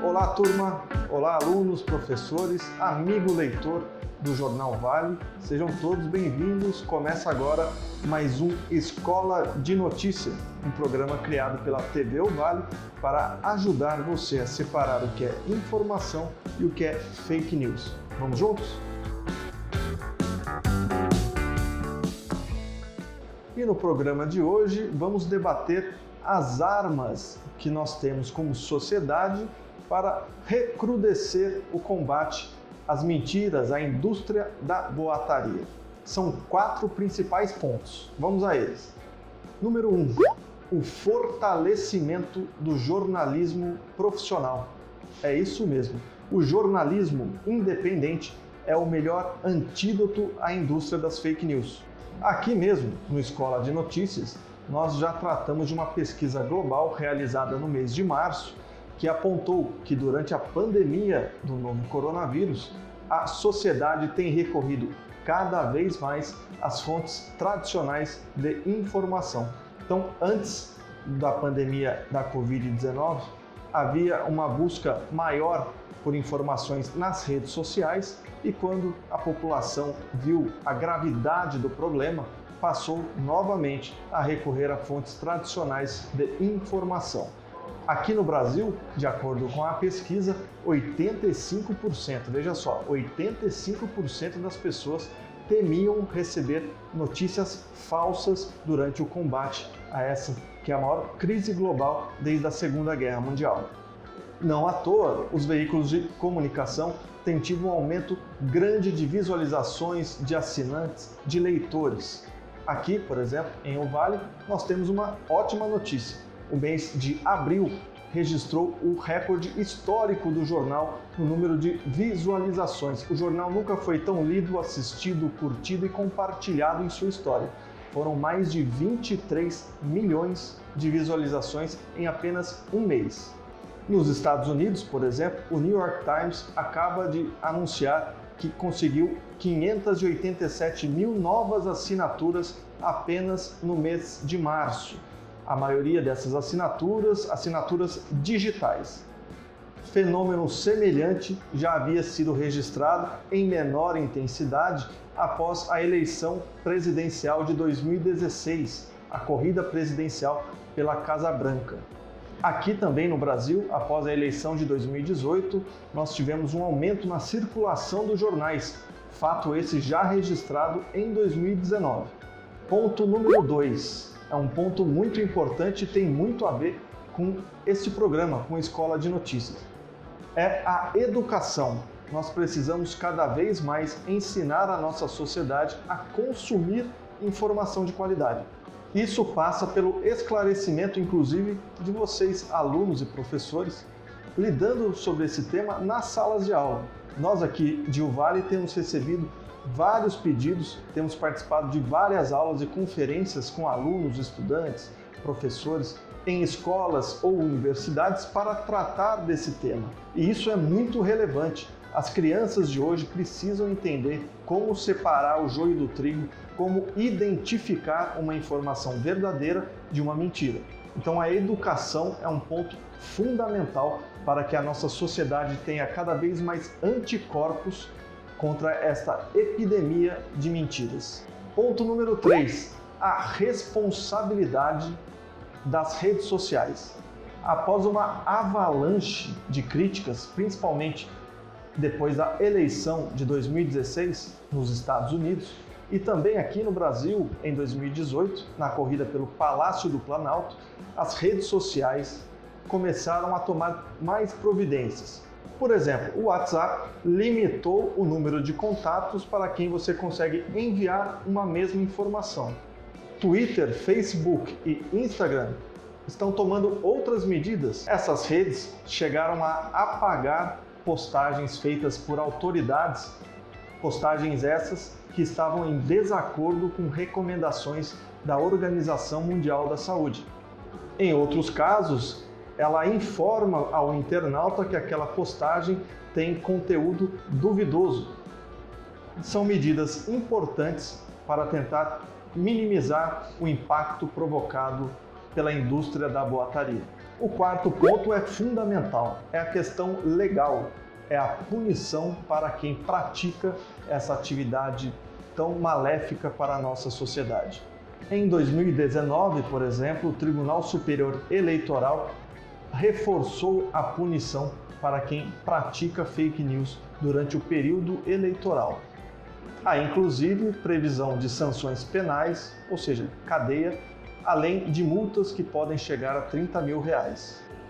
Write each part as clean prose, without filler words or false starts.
Olá, turma! Olá, alunos, professores, amigo leitor do Jornal Vale. Sejam todos bem-vindos. Começa agora mais um Escola de Notícia, um programa criado pela TV O Vale para ajudar você a separar o que é informação e o que é fake news. Vamos juntos? E no programa de hoje vamos debater as armas que nós temos como sociedade para recrudescer o combate às mentiras, à indústria da boataria. São 4 principais pontos. Vamos a eles. Número 1. O fortalecimento do jornalismo profissional. É isso mesmo. O jornalismo independente é o melhor antídoto à indústria das fake news. Aqui mesmo, no Escola de Notícias, nós já tratamos de uma pesquisa global realizada no mês de março, que apontou que durante a pandemia do novo coronavírus, a sociedade tem recorrido cada vez mais às fontes tradicionais de informação. Então, antes da pandemia da Covid-19, havia uma busca maior por informações nas redes sociais e quando a população viu a gravidade do problema, passou novamente a recorrer a fontes tradicionais de informação. Aqui no Brasil, de acordo com a pesquisa, 85%, veja só, 85% das pessoas temiam receber notícias falsas durante o combate a essa que é a maior crise global desde a Segunda Guerra Mundial. Não à toa, os veículos de comunicação têm tido um aumento grande de visualizações, de assinantes, de leitores. Aqui, por exemplo, em O Vale, nós temos uma ótima notícia. O mês de abril registrou o recorde histórico do jornal no número de visualizações. O jornal nunca foi tão lido, assistido, curtido e compartilhado em sua história. Foram mais de 23 milhões de visualizações em apenas um mês. Nos Estados Unidos, por exemplo, o New York Times acaba de anunciar que conseguiu 587 mil novas assinaturas apenas no mês de março. A maioria dessas assinaturas digitais. Fenômeno semelhante já havia sido registrado em menor intensidade após a eleição presidencial de 2016, a corrida presidencial pela Casa Branca. Aqui também no Brasil, após a eleição de 2018, nós tivemos um aumento na circulação dos jornais, fato esse já registrado em 2019. Ponto número 2. É um ponto muito importante e tem muito a ver com este programa, com a Escola de Notícias. É a educação. Nós precisamos cada vez mais ensinar a nossa sociedade a consumir informação de qualidade. Isso passa pelo esclarecimento, inclusive, de vocês, alunos e professores, lidando sobre esse tema nas salas de aula. Nós aqui de O Vale temos recebido vários pedidos, temos participado de várias aulas e conferências com alunos, estudantes, professores em escolas ou universidades para tratar desse tema. E isso é muito relevante. As crianças de hoje precisam entender como separar o joio do trigo, como identificar uma informação verdadeira de uma mentira. Então a educação é um ponto fundamental para que a nossa sociedade tenha cada vez mais anticorpos contra esta epidemia de mentiras. Ponto número 3. A responsabilidade das redes sociais. Após uma avalanche de críticas, principalmente depois da eleição de 2016 nos Estados Unidos e também aqui no Brasil em 2018, na corrida pelo Palácio do Planalto, as redes sociais começaram a tomar mais providências. Por exemplo, o WhatsApp limitou o número de contatos para quem você consegue enviar uma mesma informação. Twitter, Facebook e Instagram estão tomando outras medidas. Essas redes chegaram a apagar postagens feitas por autoridades, postagens essas que estavam em desacordo com recomendações da Organização Mundial da Saúde. Em outros casos, ela informa ao internauta que aquela postagem tem conteúdo duvidoso. São medidas importantes para tentar minimizar o impacto provocado pela indústria da boataria. O quarto ponto é fundamental, é a questão legal, é a punição para quem pratica essa atividade tão maléfica para a nossa sociedade. Em 2019, por exemplo, o Tribunal Superior Eleitoral reforçou a punição para quem pratica fake news durante o período eleitoral. Há inclusive previsão de sanções penais, ou seja, cadeia, além de multas que podem chegar a R$30 mil.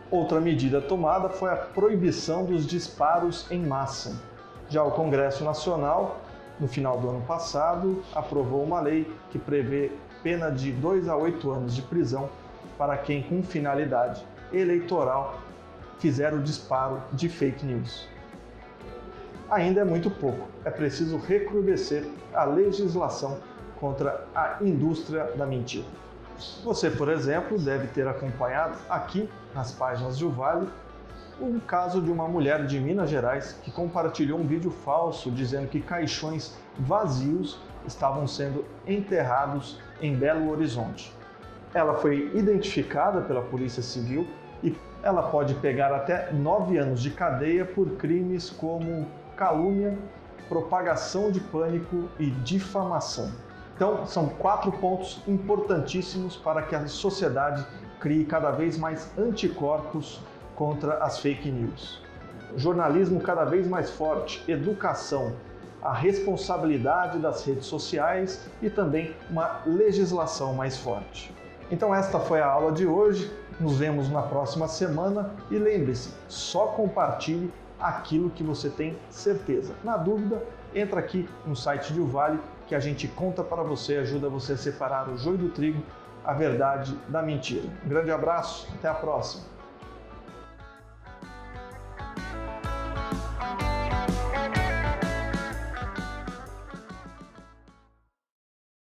Outra medida tomada foi a proibição dos disparos em massa. Já o Congresso Nacional, no final do ano passado, aprovou uma lei que prevê pena de 2 a 8 anos de prisão para quem, com finalidade eleitoral, fizer o disparo de fake news. Ainda é muito pouco, é preciso recrudescer a legislação contra a indústria da mentira. Você, por exemplo, deve ter acompanhado aqui nas páginas do Vale um caso de uma mulher de Minas Gerais que compartilhou um vídeo falso dizendo que caixões vazios estavam sendo enterrados em Belo Horizonte. Ela foi identificada pela Polícia Civil e ela pode pegar até 9 anos de cadeia por crimes como calúnia, propagação de pânico e difamação. Então, são 4 pontos importantíssimos para que a sociedade crie cada vez mais anticorpos contra as fake news. Jornalismo cada vez mais forte, educação, a responsabilidade das redes sociais e também uma legislação mais forte. Então esta foi a aula de hoje, nos vemos na próxima semana e lembre-se, só compartilhe aquilo que você tem certeza. Na dúvida, entra aqui no site do Vale que a gente conta para você, ajuda você a separar o joio do trigo, a verdade da mentira. Um grande abraço, até a próxima!